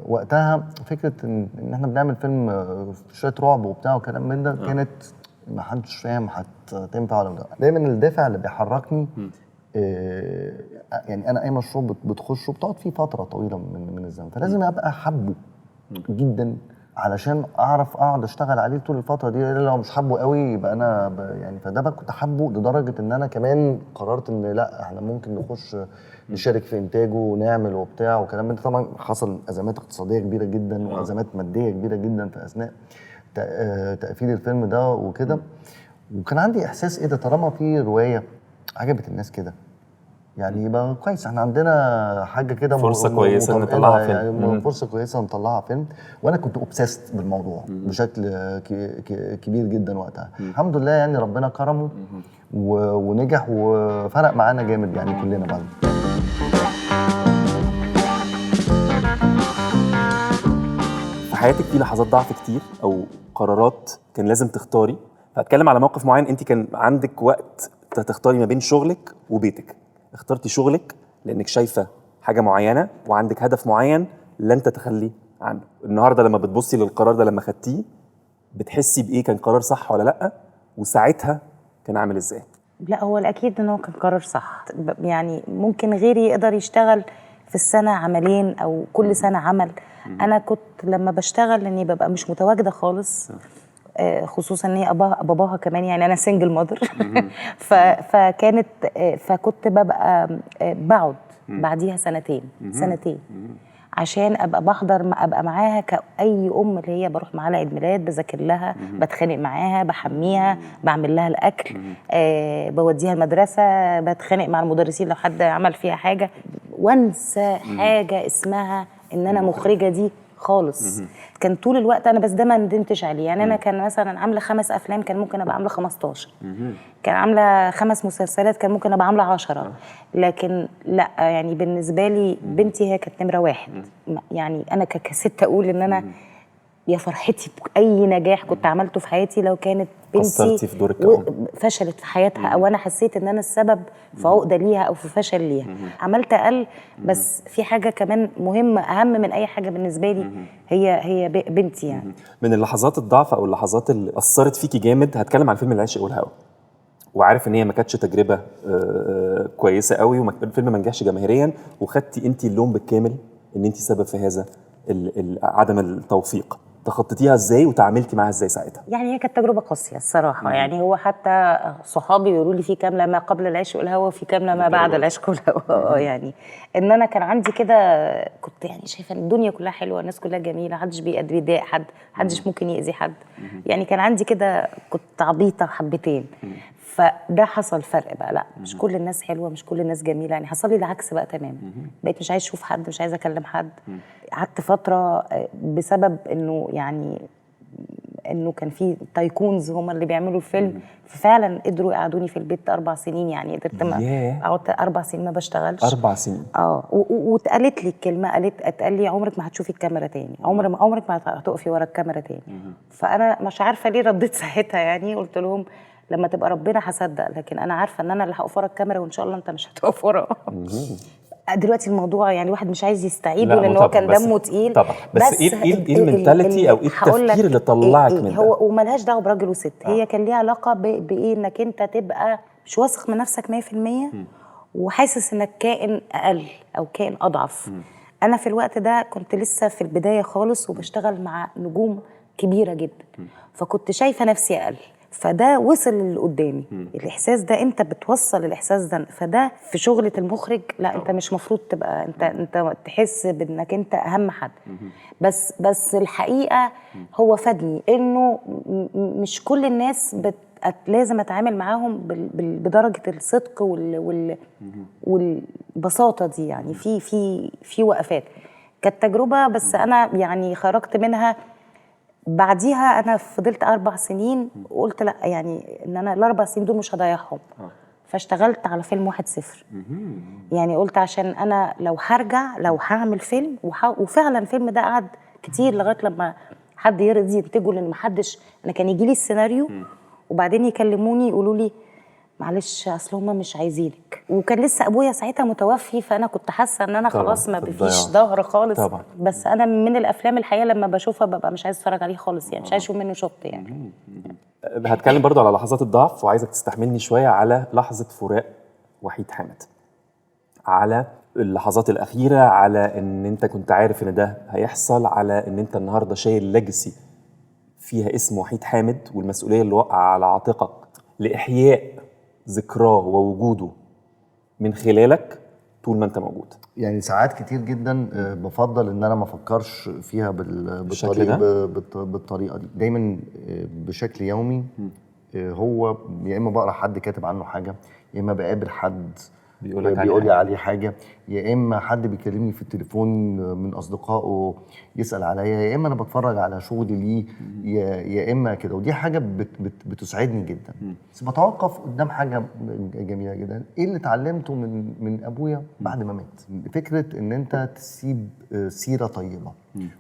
وقتها فكره ان احنا بنعمل فيلم شويه رعب وبتاع وكلام من ده، كانت ما حدش فاهم هتنفع ولا لا. دايما الدافع اللي بيحركني يعني انا اي مشروع بتخشه بتقعد فيه فتره طويله من الزمن، فلازم ابقى حبه جدا علشان اعرف اقعد اشتغل عليه طول الفتره دي. لو مش حبه قوي يبقى انا يعني فده بقى كنت حبه لدرجه ان انا كمان قررت ان لا احنا ممكن نخش نشارك في انتاجه ونعمل وبتاع وكلام من ده. طبعا حصل ازمات اقتصاديه كبيره جدا وازمات ماديه كبيره جدا في اثناء تقفيل الفيلم ده وكده. وكان عندي احساس ايه ده، طالما في روايه عجبت الناس كده يعني يبقى كويس، احنا عندنا حاجه كده فرصة كويسة مطمئنة، نطلعها فيلم. يعني فرصه كويسه نطلعها فيلم. وانا كنت اوبسيست بالموضوع بشكل كبير جدا وقتها. الحمد لله يعني ربنا كرمه ونجح وفرق معانا جامد يعني كلنا بعد. في حياتك في لحظات ضعف كتير او قرارات كان لازم تختاري، فهتكلم على موقف معين. انت كان عندك وقت تختاري ما بين شغلك وبيتك، اخترتي شغلك لانك شايفه حاجه معينه وعندك هدف معين لن تتخلي عنه. النهارده لما بتبصي للقرار ده لما خدتيه بتحسي بايه؟ كان قرار صح ولا لا؟ وساعتها كان عامل ازاي؟ لا هو الاكيد ان هو كان قرار صح. يعني ممكن غيري يقدر يشتغل في السنه عملين او كل سنه عمل. انا كنت لما بشتغل اني ببقى مش متواجده خالص، خصوصا ان هي باباها كمان، يعني انا سنجل ماذر. فكانت فكنت ببقى بقعد بعديها سنتين عشان ابقى بحضر، ابقى معاها كاي ام اللي هي بروح معاها عيد ميلاد، بذاكر لها، بتخانق معاها، بحميها، بعمل لها الاكل، بوديها المدرسه، بتخانق مع المدرسين لو حد عمل فيها حاجه، وانسى حاجه اسمها ان انا مخرجه دي خالص. كان طول الوقت انا، بس ده ما ندمتش عليه. يعني انا كان مثلا عامله 5 أفلام كان ممكن ابقى عامله 15، كان عامله 5 مسلسلات كان ممكن ابقى عامله 10. لكن لا، يعني بالنسبه لي بنتي هي كانت نمره 1. يعني انا كست اقول ان انا يا فرحتي باي نجاح كنت عملته في حياتي لو كانت بنتي في دورك كأم فشلت في حياتها، او انا حسيت ان انا السبب في عقده ليها او في فشل ليها. عملت اقل، بس في حاجه كمان مهمه اهم من اي حاجه بالنسبه لي، هي بنتي. يعني من اللحظات الضعف او اللحظات اللي اثرت فيكي جامد، هتكلم عن فيلم العشق والهوى. وعارف ان هي ما كانتش تجربه كويسه قوي، والفيلم ما نجحش جماهيريا، وخدتي انت اللوم بالكامل ان انت سبب في هذا عدم التوفيق. تخطيتيها ازاي وتعاملتي معاها ازاي ساعتها؟ يعني هي كانت تجربه قاسيه الصراحه. يعني هو حتى صحابي بيقولوا لي في كامله ما قبل العشق والهوى وفي كامله ما بعد العشق والهوى. يعني ان انا كان عندي كده، كنت يعني شايفه ان الدنيا كلها حلوه، الناس كلها جميله، محدش بيضايق حد، محدش ممكن يأذي حد. يعني كان عندي كده، كنت عبيطه حبتين. فده حصل فرق بقى، لا مش كل الناس حلوه، مش كل الناس جميله. يعني حصل لي العكس بقى تماما، بقيت مش عايز اشوف حد، مش عايزه اكلم حد. قعدت فتره بسبب انه يعني انه كان في تايكونز هم اللي بيعملوا الفيلم، ففعلا قدروا يقعدوني في البيت 4 سنين. يعني قدرت اقعد 4 سنين ما بشتغلش. 4 سنين واتقالت لي الكلمه، اتقال لي عمرك ما هتشوفي الكاميرا تاني، عمرك ما هتقفي ورا الكاميرا تاني. فانا مش عارفه ليه رديت ساعتها. يعني قلت لهم لما تبقى ربنا هصدق، لكن انا عارفه ان انا اللي هقف ورا الكاميرا، وان شاء الله انت مش هتقف ورا. دلوقتي الموضوع يعني واحد مش عايز يستعيده لان هو كان دمه تقيل. طبعا بس ايه المنتاليتي او ايه التفكير اللي طلعك من ده؟ هو وملهاش دعوه براجل وست. هي كان ليها علاقه بايه؟ انك انت تبقى مش واثق من نفسك 100% وحاسس انك كائن اقل او كائن اضعف. انا في الوقت ده كنت لسه في البدايه خالص وبشتغل مع نجوم كبيره جدا، فكنت شايفه نفسي اقل. فده وصل اللي قدامي، الاحساس ده انت بتوصل الاحساس ده. فده في شغله المخرج، لا انت مش مفروض تبقى انت تحس بانك انت اهم حد. بس الحقيقه هو فادني انه مش كل الناس لازم اتعامل معاهم بدرجه الصدق والبساطه دي. يعني في وقفات كانت تجربه، بس انا يعني خرجت منها. بعديها انا فضلت 4 سنين وقلت لا، يعني ان انا ال4 سنين دول مش هضيعهم. فاشتغلت على فيلم 1-0. يعني قلت عشان انا لو هرجع، لو هعمل فيلم وفعلا الفيلم ده قعد كتير لغايه لما حد يرضي ينتجه، لان محدش، انا كان يجي لي السيناريو وبعدين يكلموني يقولوا لي معلش اصل هم مش عايزينك. وكان لسه ابويا ساعتها متوفي، فانا كنت حاسه ان انا خلاص ما فيش ظهر خالص طبعا. بس انا من الافلام الحقيقه لما بشوفها ببقى مش عايز اتفرج عليه خالص. يعني مش عايز اشوف منه شط. يعني هتكلم برضو على لحظات الضعف، وعايزك تستحملني شويه على لحظه فراق وحيد حامد، على اللحظات الاخيره، على ان انت كنت عارف ان ده هيحصل، على ان انت النهارده شايل ليجاسي فيها اسم وحيد حامد والمسؤوليه اللي وقع على عاتقك لاحياء ذكراه ووجوده من خلالك طول ما انت موجود. يعني ساعات كتير جدا بفضل ان انا ما افكرش فيها بالطريقه دي دايما بشكل يومي. هو يا اما بقرا حد كاتب عنه حاجه، يا اما بقابل حد بيقول لي عليه حاجه، يا اما حد بيكلمني في التليفون من اصدقائه يسال عليا، يا اما انا بتفرج على شغل ليه، يا اما كده. ودي حاجه بتسعدني جدا. بس بتوقف قدام حاجه جميله جدا، ايه اللي اتعلمته من ابويا بعد ما مات. فكره ان انت تسيب سيره طيبه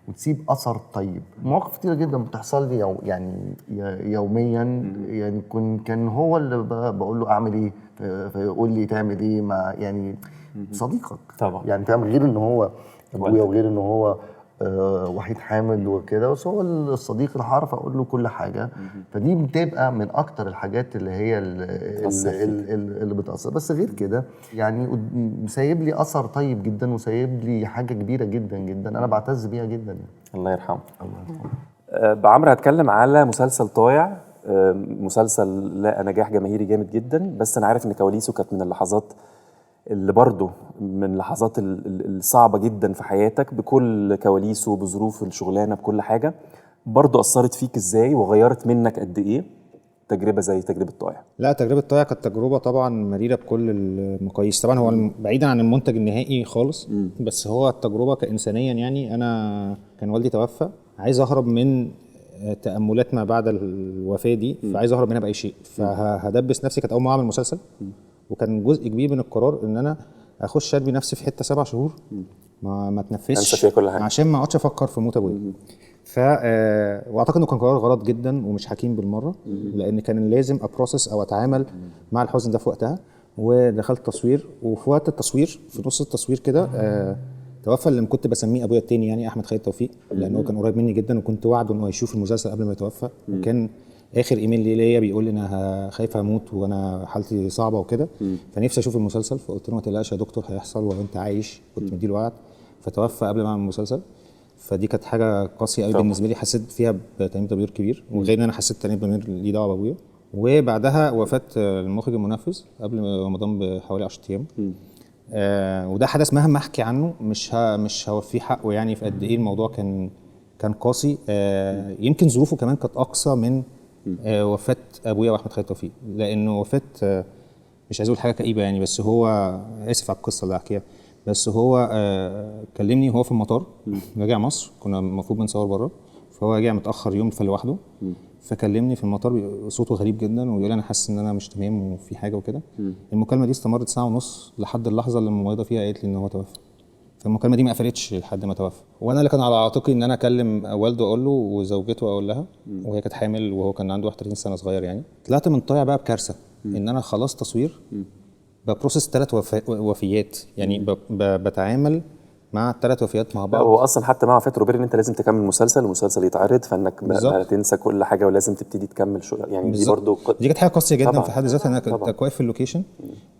وتسيب اثر طيب. مواقف كتيره جدا بتحصل لي يعني يوميا، يعني كان هو اللي بقول له اعمل ايه فيقول لي تعمل ايه، مع يعني صديقك طبعا. يعني فاهم، غير ان هو ابويا وغير ان هو وحيد حامد وكده، بس هو الصديق اللي هعرف اقول له كل حاجه. فدي بتبقى من اكتر الحاجات اللي هي اللي بتاثر. بس غير كده يعني سايب لي اثر طيب جدا، وسايب لي حاجه كبيره جدا جدا انا بعتز بيها جدا يعني. الله يرحمه. بعمر هتكلم على مسلسل طايع، مسلسل لقى نجاح جماهيري جامد جدا، بس انا عارف ان كواليسه كانت من اللحظات اللي برضه من اللحظات الصعبه جدا في حياتك، بكل كواليسه بظروف الشغلانه بكل حاجه. برضه اثرت فيك ازاي وغيرت منك قد ايه تجربه زي تجربه طايع؟ لا، تجربه طايع كانت تجربه طبعا مريره بكل المقاييس. طبعا هو بعيدا عن المنتج النهائي خالص، بس هو التجربه كانسانيا يعني. انا كان والدي توفى، عايز اهرب من تأملات ما بعد الوفاة دي، فعايز اهرب منها بأي شيء، فهدبس نفسي. كانت اول ما اعمل مسلسل، وكان جزء كبير من القرار ان انا اخش ارمي نفسي في حته 7 شهور ما اتنفسش، انسى فيها كل حاجه عشان ما اقعدش افكر في موت ابويا. واعتقد انه كان قرار غلط جدا ومش حكيم بالمره، لان كان لازم ابروسس او اتعامل مع الحزن ده في وقتها. ودخلت تصوير، وفي وقت التصوير في نص التصوير كده توفى اللي كنت بسميه ابويا التاني يعني، احمد خالد توفيق، لانه كان قريب مني جدا، وكنت وعده انه هيشوف المسلسل قبل ما يتوفى. وكان اخر ايميل ليا بيقول لي انا خايف اموت وانا حالتي صعبه وكده، فنفسي اشوف المسلسل. فقلت له ما تقلقش يا دكتور، هيحصل وانت عايش. كنت مديله وعد، فتوفى قبل ما اعمل المسلسل. فدي كانت حاجه قاسيه قوي بالنسبه لي، حسيت فيها بتأنيب ضمير كبير. وغير ان انا حسيت تأنيب ضمير ليه دعوه بابويا. وبعدها وفاه المخرج المنفذ قبل رمضان بحوالي 10 ايام. وده حدث مهما احكي عنه مش هوفيه حقه يعني، في قد ايه الموضوع كان قاسي. يمكن ظروفه كمان كانت اقصى من وفاه ابويا واحمد خالد توفيق، لانه وفاه مش عايز اقول حاجه كئيبه يعني، بس هو اسف على القصه اللي هحكيها، بس هو كلمني وهو في المطار راجع مصر. كنا المفروض بنصور بره، فهو راجع متاخر يوم لوحده، فكلمني في المطار صوته غريب جدا ويقول انا حاسس ان انا مش تمام وفي حاجه وكده. المكالمه دي استمرت 1.5 ساعة لحد اللحظه اللي الممرضه فيها قالت لي ان هو توفى. فالمكالمه دي ما قفلتش لحد ما توفى، وانا اللي كان على عاتقي ان انا اكلم والده اقول له وزوجته اقول لها، وهي كانت حامل وهو كان عنده 31 سنه صغير يعني. طلعت من طايع بقى بكارثه، ان انا خلاص تصوير ببروسس 3 وفيات يعني، بتعامل مع 3 وفيات مع بعض. هو اصلا حتى مع وفاه روبير ان انت لازم تكمل مسلسل والمسلسل يتعرض، فانك ما تنسى كل حاجه ولازم تبتدي تكمل شو يعني. دي برضو دي كانت حاجه قاسيه جدا طبعًا. في حد ذاتها. انا كنت واقف في اللوكيشن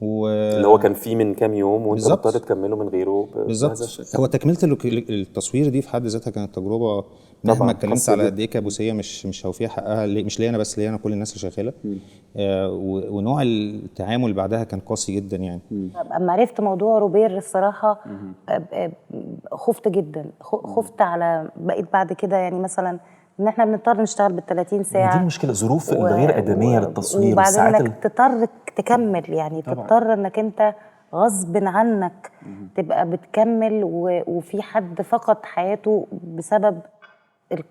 اللي هو كان فيه من كام يوم وانت مضطر تكمله من غيره بالظبط. هو تكمله التصوير دي في حد ذاتها كانت تجربه، مهما اتكلمت على قد ايه كابوسيه مش هوفيها حقها، مش ليا انا بس، ليا انا كل الناس اللي شغاله. ونوع التعامل بعدها كان قاسي جدا يعني. اما عرفت موضوع روبير الصراحه خفت جدا، خفت على بقيت بعد كده يعني، مثلا ان احنا بنضطر نشتغل بال30 ساعه. دي المشكله، ظروف الغير ادميه للتصوير، وبعدين انك تضطر تكمل يعني طبعا. تضطر انك انت غصب عنك تبقى بتكمل، وفي حد فقد حياته بسبب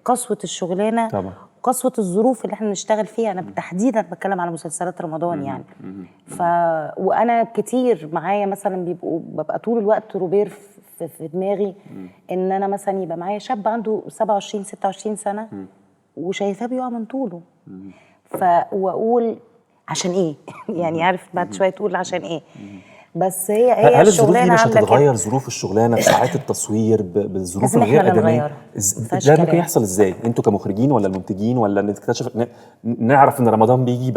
قسوه الشغلانه طبعا، قسوه الظروف اللي احنا بنشتغل فيها. انا تحديدا بتكلم على مسلسلات رمضان يعني. وانا كتير معايا مثلا ببقى طول الوقت روبير في دماغي، ان انا مثلا يبقى معايا شاب عنده 27 26 سنه وشايفاه بيقع من طوله، واقول عشان ايه؟ يعني عارف بعد شويه تقول عشان ايه؟ بس هي هل الظروف دي مش هتتغير؟ كده. ظروف الشغلانه بساعات التصوير بالظروف الغير ادميه ده ممكن يحصل ازاي؟ انتوا كمخرجين ولا المنتجين، ولا نكتشف نعرف ان رمضان بيجي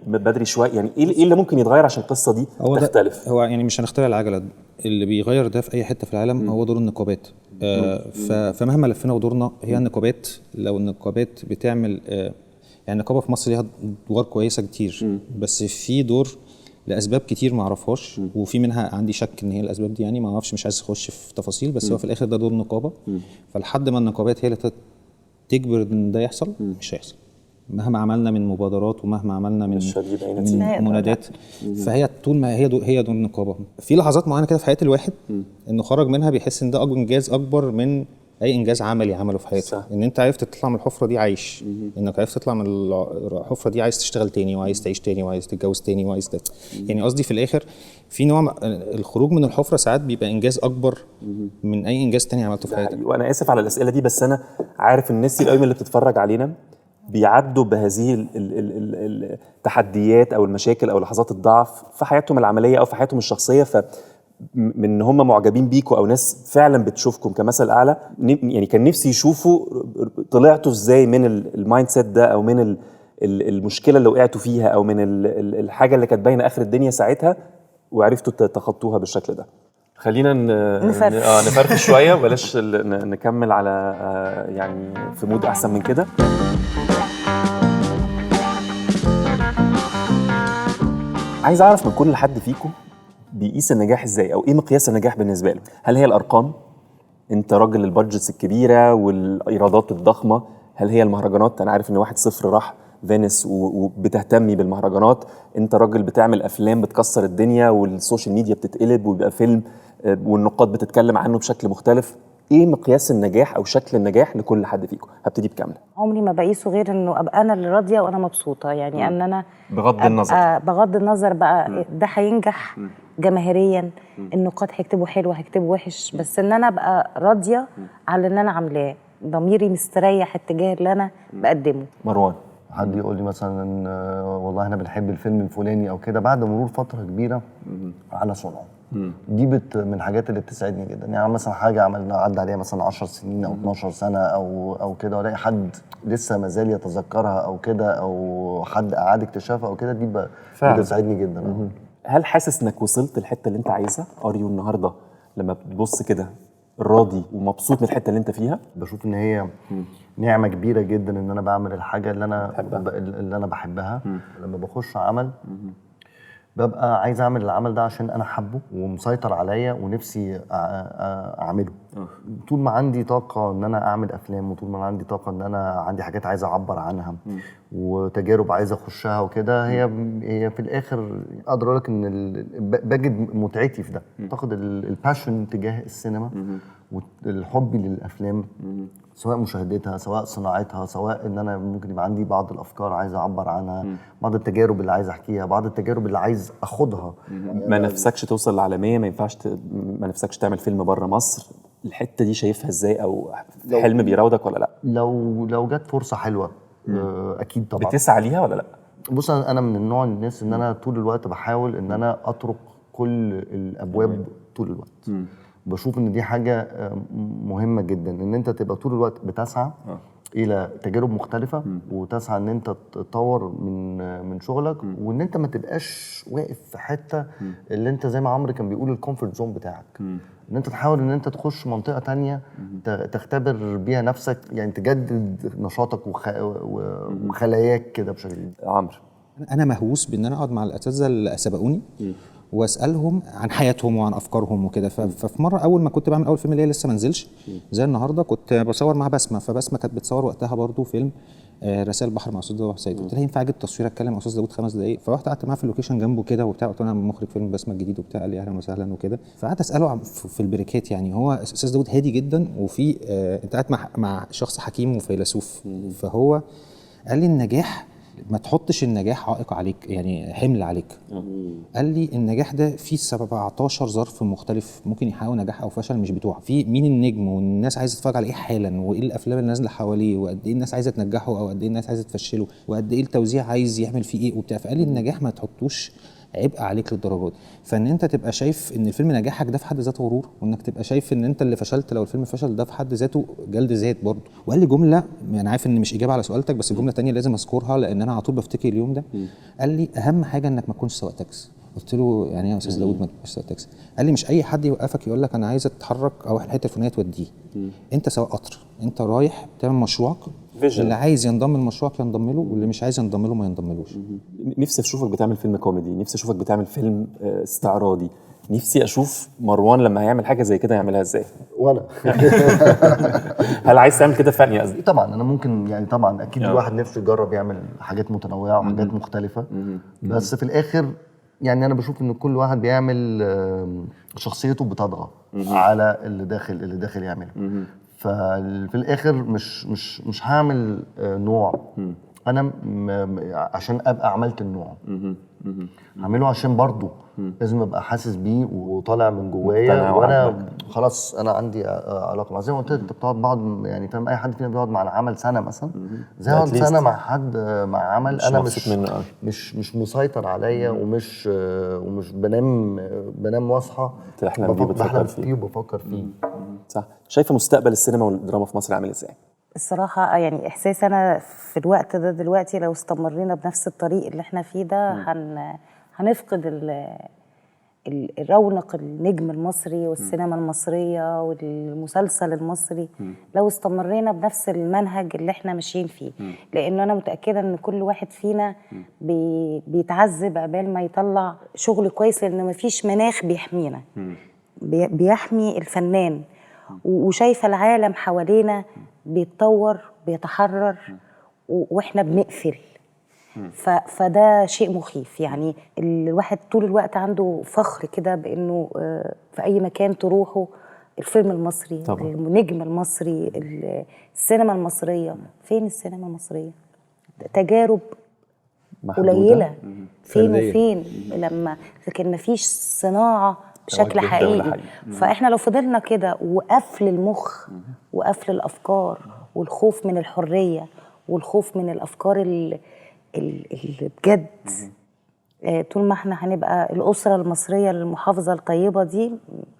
بدري شويه يعني؟ ايه اللي ممكن يتغير عشان القصه دي تختلف؟ هو يعني مش هنخترع العجله، اللي بيغير ده في اي حته في العالم هو دور النقابات. فمهما لفينا ودورنا هي النقابات. لو النقابات بتعمل يعني النقابه في مصر ليها ادوار كويسه كتير، بس في دور لاسباب كتير ما اعرفهاش، وفي منها عندي شك ان هي الاسباب دي يعني، ما اعرفش، مش عايز اخش في تفاصيل، بس هو في الاخر ده دور النقابه. فلحد ما النقابات هي اللي تجبر ان ده يحصل مش هيحصل. مهما عملنا من مبادرات ومهما عملنا من مش هتجيب أي نتيجة. من منادات. فهي طول ما هي دور النقابه. في لحظات معينه كده في حياه الواحد انه خرج منها بيحس ان ده انجاز اكبر من اي انجاز عملي عمله في حياته. صح. ان انت عرفت تطلع من الحفره دي عايش، انك عرفت تطلع من الحفره دي عايز تشتغل تاني وعايز تعيش تاني وعايز تتجوز تاني وعايز يعني قصدي في الاخر في نوع الخروج من الحفره ساعات بيبقى انجاز اكبر من اي انجاز تاني عملته في حياتك. وانا اسف على الاسئله دي، بس انا عارف الناس كتير قوي اللي بتتفرج علينا بيعدوا بهذه التحديات او المشاكل او لحظات الضعف في حياتهم العمليه او في حياتهم الشخصيه، من ان هم معجبين بيكوا او ناس فعلا بتشوفكم كمثل اعلى، يعني كان نفسي يشوفوا طلعتوا ازاي من المايند سيت ده، او من المشكله اللي وقعتوا فيها، او من الحاجه اللي كانت باينه اخر الدنيا ساعتها وعرفتوا تخطوها بالشكل ده. خلينا نفرفش شويه وبلاش نكمل على يعني في مود احسن من كده. عايز اعرف من كل حد فيكم بيقيس النجاح ازاي، او ايه مقياس النجاح بالنسبه له؟ هل هي الارقام؟ انت راجل البادجتس الكبيره والايرادات الضخمه؟ هل هي المهرجانات؟ انا عارف ان 1-0 راح فينيس وبتهتمي بالمهرجانات. انت راجل بتعمل افلام بتكسر الدنيا والسوشيال ميديا بتتقلب وبيبقى فيلم والنقاد بتتكلم عنه بشكل مختلف. ايه مقياس النجاح او شكل النجاح لكل حد فيكم؟ هبتدي بكامله. عمري ما بقيسه غير انه ابقى انا اللي راضيه وانا مبسوطه، يعني ان انا بغض النظر بقى ده هينجح جماهيريا، النقاد هيكتبوا حلو هيكتبوا وحش، بس ان انا ابقى راضيه على اللي انا عاملاه، ضميري مستريح اتجاه اللي انا بقدمه. مروان، حد يقول لي مثلا والله احنا بنحب الفيلم الفلاني او كده بعد مرور فتره كبيره على صنعه، دي من الحاجات اللي بتسعدني جدا. يعني مثلا حاجه عملنا عدى عليها مثلا 10 سنين او 12 سنه او كده، والاقي حد لسه ما زال يتذكرها او كده، او حد اعاد اكتشافها او كده، دي بتسعدني جدا. هل حاسس انك وصلت الحته اللي انت عايزها؟ اريو النهارده لما بتبص كده راضي ومبسوط من الحته اللي انت فيها؟ بشوف ان هي نعمه كبيره جدا ان انا بعمل الحاجه اللي انا بحبها. لما بخش عمل ببقى عايز اعمل العمل ده عشان انا حبه ومسيطر عليا ونفسي اعمله. طول ما عندي طاقه ان انا اعمل افلام، وطول ما عندي طاقه ان انا عندي حاجات عايز اعبر عنها وتجارب عايز اخشها وكده، هي في الاخر اقدر اقول لك ان بجد متعتي في ده. اعتقد الباشن تجاه السينما والحب للافلام، سواء مشاهدتها سواء صناعتها، سواء ان انا ممكن يبقى عندي بعض الافكار عايز اعبر عنها، بعض التجارب اللي عايز احكيها، بعض التجارب اللي عايز اخدها. ما نفسكش توصل للعالميه؟ ما ينفعش ما نفسكش تعمل فيلم بره مصر؟ الحته دي شايفها ازاي، او حلم بيراودك ولا لا؟ لو جت فرصه حلوه اكيد طبعا. بتسعى ليها ولا لا؟ بص، انا من النوع الناس ان انا طول الوقت بحاول ان انا اطرق كل الابواب طول الوقت. بشوف ان دي حاجه مهمه جدا، ان انت تبقى طول الوقت بتسعى الى تجارب مختلفه، وتسعى ان انت تطور من شغلك، وان انت ما تبقاش واقف في حته اللي انت زي ما عمرو كان بيقول الكومفورت زون بتاعك. ان انت تحاول ان انت تخش منطقه تانية تختبر بيها نفسك، يعني تجدد نشاطك وخلاياك كده بشكل. عمرو، انا مهووس بان انا اقعد مع الاساتذه اللي سبقوني واسالهم عن حياتهم وعن افكارهم وكده. ففي مره اول ما كنت بعمل اول فيلم ليا لسه ما نزلش زي النهارده، كنت بصور مع بسمه، فبسمه كانت بتصور وقتها برضو فيلم رسائل البحر مع استاذ داوود حسين. قلت لها ينفع اجي التصوير اتكلم مع استاذ داوود 5 دقائق؟ فرحت قعدت معاه في اللوكيشن جنبه كده وبتاع، قلت له انا مخرج فيلم بسمه الجديد وبتاع. قال لي اهلا وسهلا وكده. فقعدت اساله في البريكات، يعني هو استاذ داوود هادي جدا، وفي انت قاعد مع شخص حكيم وفيلسوف، فهو قال لي النجاح ما تحطش النجاح عائق عليك، يعني حمل عليك. قال لي النجاح ده فيه 17 ظرف مختلف ممكن يحققوا نجاح او فشل مش بتوعه، في مين النجم والناس عايزه تتفرج على ايه حالا، وايه الافلام اللي نازله حواليه، وقد ايه الناس عايزه تنجحه او قد ايه الناس عايزه تفشله، وقد ايه التوزيع عايز يعمل فيه ايه وبتاع. فقال لي النجاح ما تحطوش عبء عليك للدرجات. فان انت تبقى شايف ان الفيلم نجاحك ده في حد ذاته غرور، وانك تبقى شايف ان انت اللي فشلت لو الفيلم فشل ده في حد ذاته جلد ذات برضه. وقال لي جمله، انا عارف ان مش اجابه على سؤالتك، بس الجمله الثانيه لازم اذكرها لان انا على طول بفتكر اليوم ده. قال لي اهم حاجه انك ما تكونش سواق تاكسي. قلت له يعني ايه يا استاذ داوود ما تكونش سواق تاكسي؟ قال لي مش اي حد يوقفك يقول لك انا عايز اتحرك او الحته الفلانيه توديه. انت سواق قطر، انت رايح تعمل مشروعك، اللي عايز ينضم لمشروعك ينضم له، واللي مش عايز ينضم له ما ينضملوش. نفسي اشوفك بتعمل فيلم كوميدي، نفسي اشوفك بتعمل فيلم استعراضي، نفسي اشوف مروان لما هيعمل حاجه زي كده يعملها ازاي. وانا هل عايز تعمل كده فني قصدي؟ طبعا انا ممكن يعني طبعا اكيد الواحد نفسه يجرب يعمل حاجات متنوعه وحاجات مختلفه، بس في الاخر يعني انا بشوف ان كل واحد بيعمل شخصيته بتطغى على اللي داخل يعمله. ففي الاخر مش هعمل نوع انا عشان ابقى عملت النوع، هعمله عشان برضو لازم ابقى حاسس بيه وطالع من جوايا، وانا خلاص انا عندي علاقه مع، زي ما قلت لك انت بتقعد بعض يعني فاهم، اي حد فينا بيقعد مع العمل سنه مثلا، زي اقعد سنه مع حد مع عمل انا مش مسيطر عليا، ومش بنام واصحى بحلم فيه وبفكر فيه. صح. شايفه مستقبل السينما والدراما في مصر عامل ازاي؟ الصراحة يعني إحساس أنا في الوقت ده دلوقتي لو استمرينا بنفس الطريق اللي احنا فيه ده هنفقد الرونق النجم المصري والسينما المصرية والمسلسل المصري لو استمرينا بنفس المنهج اللي احنا ماشيين فيه. لأنه أنا متأكدة إن كل واحد فينا بيتعذب عبال ما يطلع شغل كويس، لأنه مفيش مناخ بيحمينا، بيحمي الفنان. وشايفة العالم حوالينا بيتطور بيتحرر واحنا بنقفل. فده شيء مخيف. يعني الواحد طول الوقت عنده فخر كده بانه في اي مكان تروحه الفيلم المصري طبعا. النجم المصري، السينما المصرية. فين السينما المصرية؟ تجارب قليلة فين وفين لما، لكن مفيش صناعة بشكل حقيقي. فاحنا لو فضلنا كده وقفل المخ وقفل الافكار والخوف من الحريه والخوف من الافكار اللي بجد، طول ما احنا هنبقى الاسره المصريه المحافظه الطيبه دي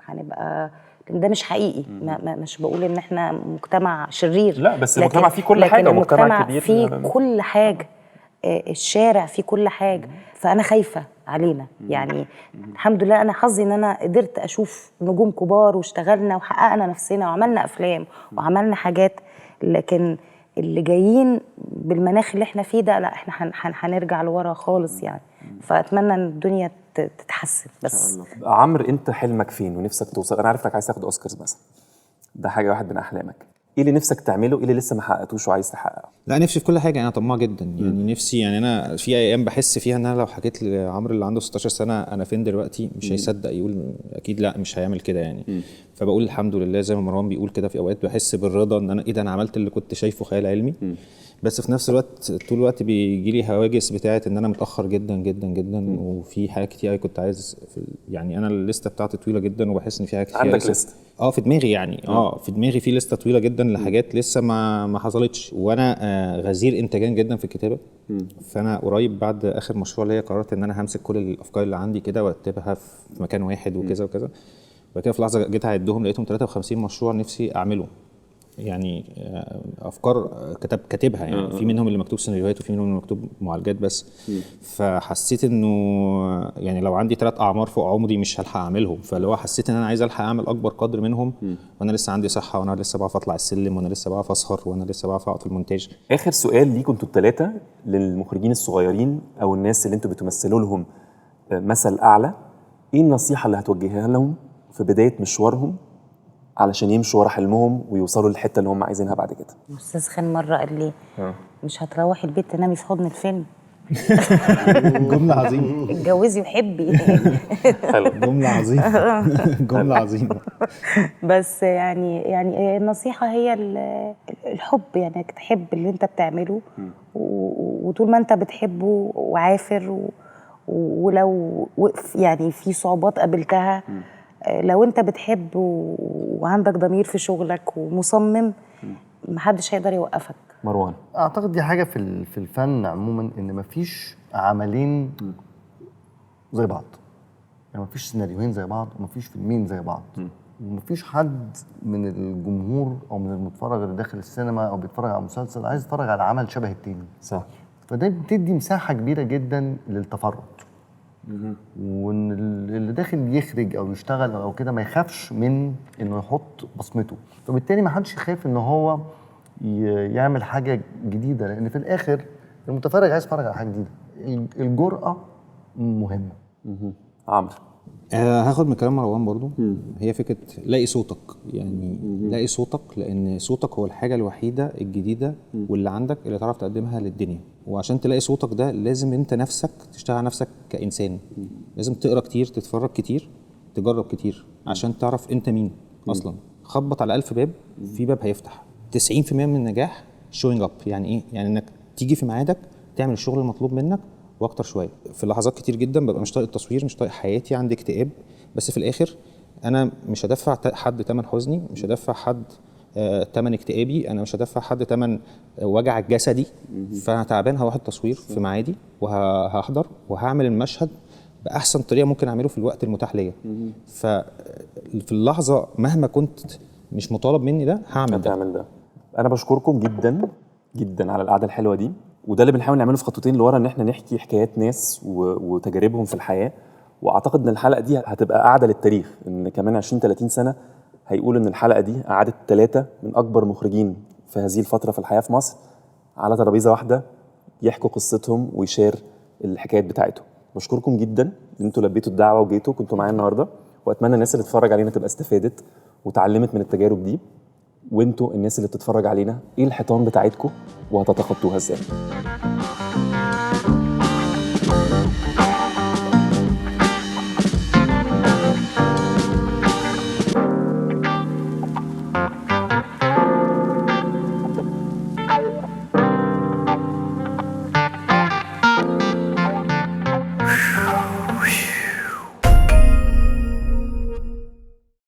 هنبقى، ده مش حقيقي. مش بقول ان احنا مجتمع شرير، لا بس المجتمع فيه كل حاجه، ومجتمع كبير فيه كل حاجه، الشارع فيه كل حاجه. فانا خايفه علينا يعني. الحمد لله انا حظي ان انا قدرت اشوف نجوم كبار واشتغلنا وحققنا نفسنا وعملنا افلام وعملنا حاجات، لكن اللي جايين بالمناخ اللي احنا فيه ده لا، احنا هنرجع لورا خالص يعني. فاتمنى ان الدنيا تتحسن. بس عمرو انت حلمك فين ونفسك توصل؟ انا عارف انك عايز تاخد اوسكارز مثلا، ده حاجه واحد من احلامك. ايه اللي نفسك تعمله؟ ايه اللي لسه ما حققتوش وعايز تحققه؟ لا نفسي في كل حاجه، انا طماع جدا يعني. نفسي يعني انا في ايام بحس فيها ان انا لو حكيت لعمرو اللي عنده 16 سنه انا فين دلوقتي مش هيصدق، يقول اكيد لا مش هيعمل كده يعني. فبقول الحمد لله زي ما مروان بيقول كده، في اوقات بحس بالرضا ان انا ايه ده، انا عملت اللي كنت شايفه خيال علمي. بس في نفس الوقت طول الوقت بيجي لي هواجس بتاعه ان انا متاخر جدا جدا جدا، وفي حاجات كتير كنت عايز يعني انا الليسته بتاعتي طويله جدا وبحس ان في حاجات كتير. عندك لسته؟ في دماغي يعني. في دماغي في لسته طويله جدا لحاجات لسه ما حصلتش، وانا غزير انتاجيا جدا في الكتابه. فانا قريب بعد اخر مشروع ليا قررت ان انا همسك كل الافكار اللي عندي كده واكتبها في مكان واحد وكذا وكذا. وبعد كده في لحظه جيت اعدهم لقيتهم 53 مشروع نفسي اعمله يعني. افكار كاتبها يعني. في منهم اللي مكتوب سيناريوهات وفي منهم اللي مكتوب معالجات بس. فحسيت انه يعني لو عندي 3 اعمار فوق عمري مش هلحق اعملهم، فاللي هو حسيت ان انا عايز الحق اعمل اكبر قدر منهم وانا لسه عندي صحه، وانا لسه بعرف اطلع السلم، وانا لسه بعرف اسهر، وانا لسه بعرف اقعد في المونتاج. اخر سؤال ليكم انتوا الثلاثه للمخرجين الصغيرين او الناس اللي انتوا بتمثلوا لهم مثل اعلى، ايه النصيحه اللي هتوجهها لهم في بدايه مشوارهم علشان يمشوا ورا حلمهم ويوصلوا للحته اللي هم عايزينها بعد كده؟ استاذ خان مره قال لي مش هتروحي البيت تنامي في حضن الفيلم. جمله عظيمه. اتجوزي وحبي. جمله عظيمه. جمله عظيمه. بس يعني النصيحه هي الحب، يعني انك تحب اللي انت بتعمله وطول ما انت بتحبه وعافر ولو وقف يعني في صعوبات قابلتها، لو انت بتحب وعندك ضمير في شغلك ومصمم محدش هيقدر يوقفك. مروان اعتقد دي حاجه في الفن عموما، ان مفيش عملين زي بعض، يعني مفيش سيناريوهين زي بعض، ومفيش فيلمين زي بعض، ومفيش حد من الجمهور او من المتفرج اللي داخل السينما او بيتفرج على مسلسل عايز يتفرج على عمل شبه التاني. صح. فده بتدي مساحه كبيره جدا للتفرد، وان اللي داخل يخرج او يشتغل او كده ما يخافش من انه يحط بصمته، فبالتالي ما حدش يخاف ان هو يعمل حاجه جديده، لان في الاخر المتفرج عايز يتفرج على حاجه جديده. الجرأه مهمه. عمرو هاخد من كلام مروان برضو. هي فكره لاقي صوتك، يعني لاقي صوتك، لان صوتك هو الحاجه الوحيده الجديده واللي عندك اللي تعرف تقدمها للدنيا. وعشان تلاقي صوتك ده لازم انت نفسك تشتغل على نفسك كانسان، لازم تقرا كتير، تتفرج كتير، تجرب كتير عشان تعرف انت مين اصلا. خبط على 1000 باب، في باب هيفتح. 90% من النجاح شوينج اب. يعني ايه؟ يعني انك تيجي في ميعادك، تعمل الشغل المطلوب منك واكتر شويه. في لحظات كتير جدا ببقى مش طايق التصوير، مش طايق حياتي، عندي اكتئاب، بس في الاخر انا مش هدفع حد ثمن حزني، مش هدفع حد ثمن اكتئابي، انا مش هدفع حد ثمن وجع الجسدي. فانا تعبان، هروح التصوير في ميعادي وهحضر وهعمل المشهد باحسن طريقه ممكن اعمله في الوقت المتاح ليا. ففي اللحظه مهما كنت مش مطالب مني ده هعمل ده. انا بشكركم جدا جدا على القعده الحلوه دي، وده اللي بنحاول نعمله في خطوتين لورا، ان احنا نحكي حكايات ناس وتجاربهم في الحياه. واعتقد ان الحلقه دي هتبقى قاعده للتاريخ، ان كمان 20 30 سنه هيقول ان الحلقه دي قعدت 3 من اكبر مخرجين في هذه الفتره في الحياه في مصر على ترابيزه واحده يحكوا قصتهم ويشير الحكايات بتاعتهم. بشكركم جدا ان انتوا لبيتوا الدعوه وجيتوا كنتوا معايا النهارده، واتمنى الناس اللي تتفرج علينا تبقى استفادت وتعلمت من التجارب دي. وانتوا الناس اللي بتتفرج علينا، ايه الحيطان بتاعتكم وهتتخطوها ازاي؟